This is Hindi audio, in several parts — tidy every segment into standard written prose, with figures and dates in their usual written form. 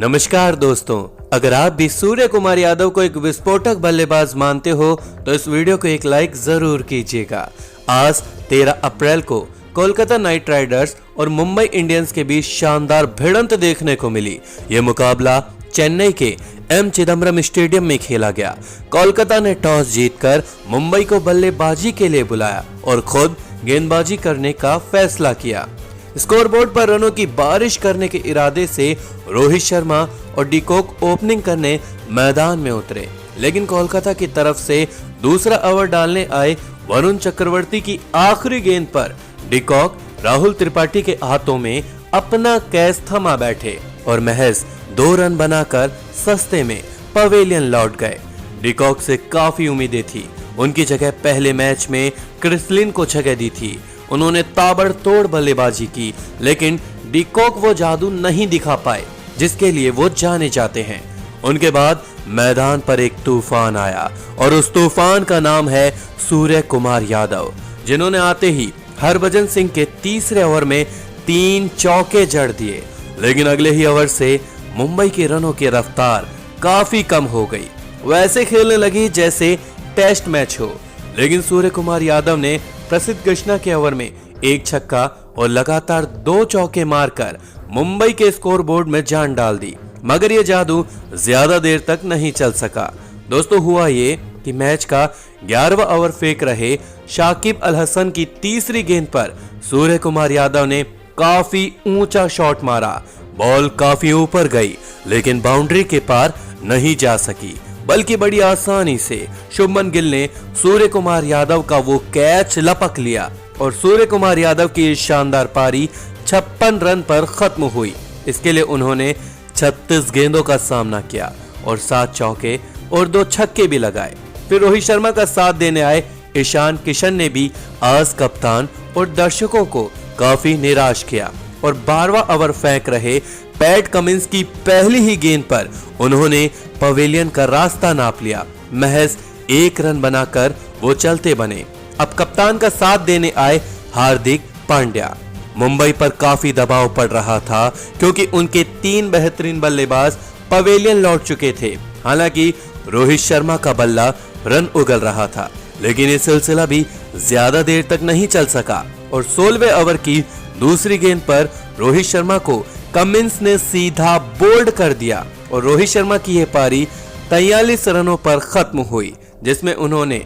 नमस्कार दोस्तों, अगर आप भी सूर्य कुमार यादव को एक विस्फोटक बल्लेबाज मानते हो तो इस वीडियो को एक लाइक जरूर कीजिएगा। आज 13 अप्रैल को कोलकाता नाइट राइडर्स और मुंबई इंडियंस के बीच शानदार भिड़ंत देखने को मिली। ये मुकाबला चेन्नई के एम चिदम्बरम स्टेडियम में खेला गया। कोलकाता ने टॉस जीतकर मुंबई को बल्लेबाजी के लिए बुलाया और खुद गेंदबाजी करने का फैसला किया। स्कोरबोर्ड पर रनों की बारिश करने के इरादे से रोहित शर्मा और डिकॉक ओपनिंग करने मैदान में उतरे, लेकिन कोलकाता की तरफ से दूसरा ओवर डालने आए वरुण चक्रवर्ती की आखिरी गेंद पर डिकॉक राहुल त्रिपाठी के हाथों में अपना कैच थमा बैठे और महज 2 रन बनाकर सस्ते में पवेलियन लौट गए। डिकॉक से काफी उम्मीदें थी। उनकी जगह पहले मैच में क्रिस लिन को जगह दी थी। उन्होंने ताबड़तोड़ बल्लेबाजी की, लेकिन डिकॉक वो जादू नहीं दिखा पाए जिसके लिए वो जाने जाते हैं। उनके बाद मैदान पर एक तूफान आया और उस तूफान का नाम है सूर्य कुमार यादव, जिन्होंने आते ही हरभजन सिंह के तीसरे ओवर में 3 चौके जड़ दिए। लेकिन अगले ही ओवर से मुंबई के रनों की रफ्तार काफी कम हो गई। वैसे खेलने लगी जैसे टेस्ट मैच हो। लेकिन सूर्य कुमार यादव ने प्रसिद्ध कृष्णा के ओवर में 1 छक्का और लगातार 2 चौके मारकर मुंबई के स्कोरबोर्ड में जान डाल दी। मगर ये जादू ज्यादा देर तक नहीं चल सका। दोस्तों, हुआ ये कि मैच का 11वां ओवर फेंक रहे शाकिब अल हसन की तीसरी गेंद पर सूर्य कुमार यादव ने काफी ऊंचा शॉट मारा। बॉल काफी ऊपर गई, लेकिन बाउंड्री के पार नहीं जा सकी, बल्कि बड़ी आसानी से शुभमन गिल ने सूर्य कुमार यादव का वो कैच लपक लिया और सूर्य कुमार यादव की शानदार पारी 56 रन पर खत्म हुई। इसके लिए उन्होंने 36 गेंदों का सामना किया और 7 चौके और 2 छक्के भी लगाए। फिर रोहित शर्मा का साथ देने आए ईशान किशन ने भी आज कप्तान और दर्शकों को काफी निराश किया और 12वां ओवर फेंक रहे पैट कमिंस की पहली ही गेंद पर उन्होंने पवेलियन का रास्ता नाप लिया। महज 1 रन बनाकर वो चलते बने। अब कप्तान का साथ देने आए हार्दिक पांड्या। मुंबई पर काफी दबाव पड़ रहा था क्योंकि उनके 3 बेहतरीन बल्लेबाज पवेलियन लौट चुके थे। हालांकि रोहित शर्मा का बल्ला रन उगल रहा था, लेकिन ये सिलसिला भी ज्यादा देर तक नहीं चल सका और 16वें ओवर की दूसरी गेंद पर रोहित शर्मा को कमिंस ने सीधा बोल्ड कर दिया और रोहित शर्मा की यह पारी 43 रनों पर खत्म हुई, जिसमें उन्होंने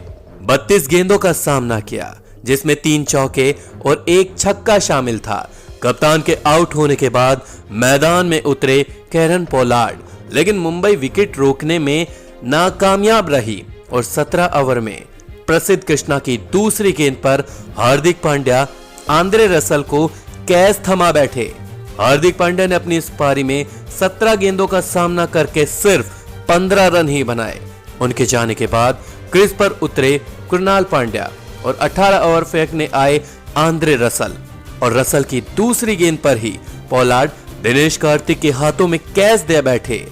32 गेंदों का सामना किया, जिसमें 3 चौके और 1 छक्का शामिल था। कप्तान के आउट होने के बाद मैदान में उतरे कैरन पोलार्ड, लेकिन मुंबई विकेट रोकने में नाकामयाब रही और 17 ओवर में प्रसिद्ध कृष्णा की दूसरी गेंद पर हार्दिक पांड्या आंद्रे रसल को कैच थमा बैठे। हार्दिक पांड्या ने अपनी इस पारी में 17 गेंदों का सामना करके सिर्फ 15 रन ही बनाए। उनके जाने के बाद क्रीज पर उतरे कृणाल पांड्या और 18 ओवर फेंकने आए आंद्रे रसल और रसल की दूसरी गेंद पर ही पोलार्ड दिनेश कार्तिक के हाथों में कैच दे बैठे।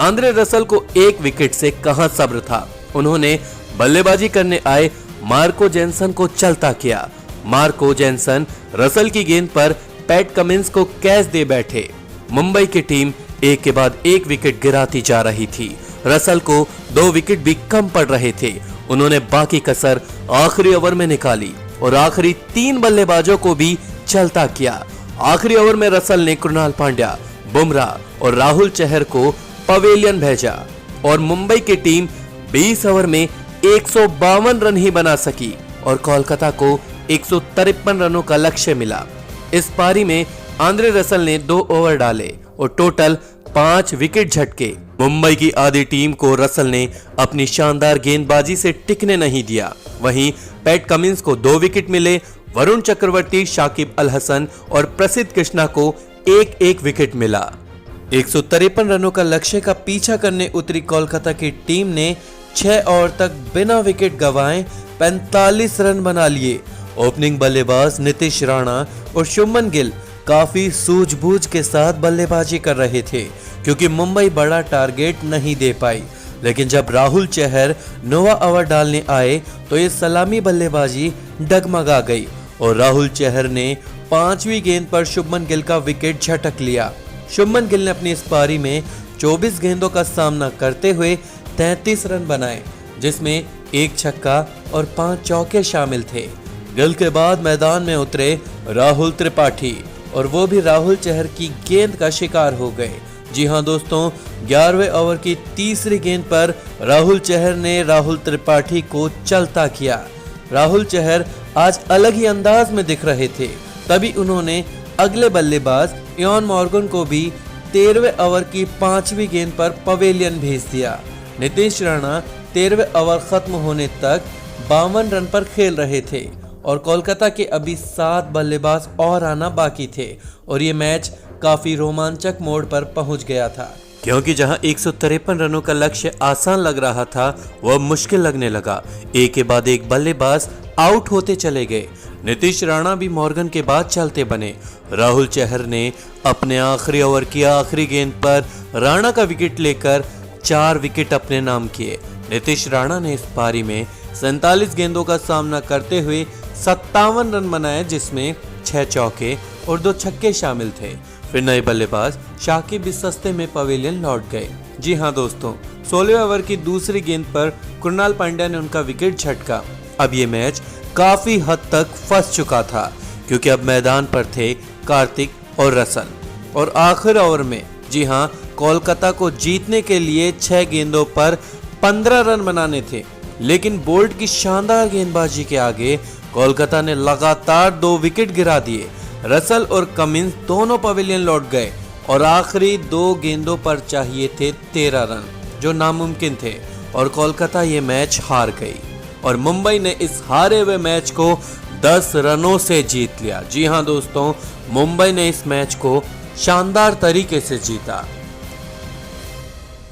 आंद्रे रसल को 1 विकेट से कहां सब्र था। उन्होंने बल्लेबाजी करने आए मार्को जेनसन को चलता किया। मार्को जेनसन रसल की गेंद पर पैट कमिंस को कैच दे बैठे। मुंबई की टीम एक के बाद एक विकेट गिराती जा रही थी। रसल को 2 विकेट भी कम पड़ रहे थे। उन्होंने बाकी कसर आखिरी ओवर में निकाली और आखिरी 3 बल्लेबाजों को भी चलता किया। आखिरी ओवर में रसल ने कृणाल पांड्या, बुमराह और राहुल चहर को पवेलियन भेजा और मुंबई की टीम 20 ओवर में 152 रन ही बना सकी और कोलकाता को 153 रनों का लक्ष्य मिला। इस पारी में आंद्रे रसल ने 2 ओवर डाले और टोटल 5 विकेट झटके। मुंबई की आधी टीम को रसल ने अपनी शानदार गेंदबाजी से टिकने नहीं दिया। वहीं पैट कमिंस को 2 विकेट मिले। वरुण चक्रवर्ती, शाकिब अल हसन और प्रसिद्ध कृष्णा को 1-1 विकेट मिला। 153 रनों का लक्ष्य का पीछा करने उतरी कोलकाता की टीम ने 6 ओवर तक बिना विकेट गंवाए 45 रन बना लिए। ओपनिंग बल्लेबाज नीतीश राणा और शुभमन गिल काफी सूझबूझ के साथ बल्लेबाजी कर रहे थे क्योंकि मुंबई बड़ा टारगेट नहीं दे पाई। लेकिन जब राहुल चहर 9वां ओवर डालने आए तो ये सलामी बल्लेबाजी डगमगा गई और राहुल चहर ने 5वीं गेंद पर शुभमन गिल का विकेट झटक लिया। शुभमन गिल ने अपनी इस पारी में 24 गेंदों का सामना करते हुए 33 रन बनाए, जिसमें एक छक्का और 5 चौके शामिल थे। गिल के बाद मैदान में उतरे राहुल त्रिपाठी और वो भी राहुल चहर की गेंद का शिकार हो गए। जी हां दोस्तों, 11वें ओवर की तीसरी गेंद पर राहुल चहर ने राहुल त्रिपाठी को चलता किया। राहुल चहर आज अलग ही अंदाज में दिख रहे थे। तभी उन्होंने अगले बल्लेबाज इयान मॉर्गन को भी 13वें ओवर की 5वीं गेंद पर पवेलियन भेज दिया। नीतीश राणा 13वें ओवर खत्म होने तक 52 रन पर खेल रहे थे और कोलकाता के अभी 7 बल्लेबाज और आना बाकी थे और ये मैच काफी रोमांचक मोड़ पर पहुंच गया था, क्योंकि जहां 153 रनों का लक्ष्य आसान लग रहा था, वह मुश्किल लगने लगा। एक के बाद एक बल्लेबाज आउट होते चले गए। नीतीश राणा भी मॉर्गन के बाद चलते बने। राहुल चहर ने अपने आखिरी ओवर की आखिरी गेंद पर राणा का विकेट लेकर 4 विकेट अपने नाम किए। नीतीश राणा ने इस पारी में 47 गेंदों का सामना करते हुए 57 रन बनाए, जिसमें 6 चौके और 2 छक्के शामिल थे। फिर नए बल्लेबाज शाकिब भी सस्ते में पवेलियन लौट गए। जी हां दोस्तों, 16वें ओवर की दूसरी गेंद पर कृणाल पांड्या ने उनका विकेट झटका। अब ये मैच काफी हद तक फंस चुका था, क्योंकि अब मैदान पर थे कार्तिक और रसल और आखिर ओवर में, जी हां, कोलकाता को जीतने के लिए 6 गेंदों पर 15 रन बनाने थे। लेकिन बोल्ट की शानदार गेंदबाजी के आगे कोलकाता ने लगातार 2 विकेट गिरा दिए। रसल और कमिंस दोनों पवेलियन लौट गए और आखिरी 2 गेंदों पर चाहिए थे 13 रन, जो नामुमकिन थे और कोलकाता ये मैच हार गई और मुंबई ने इस हारे हुए मैच को 10 रनों से जीत लिया। जी हां दोस्तों, मुंबई ने इस मैच को शानदार तरीके से जीता।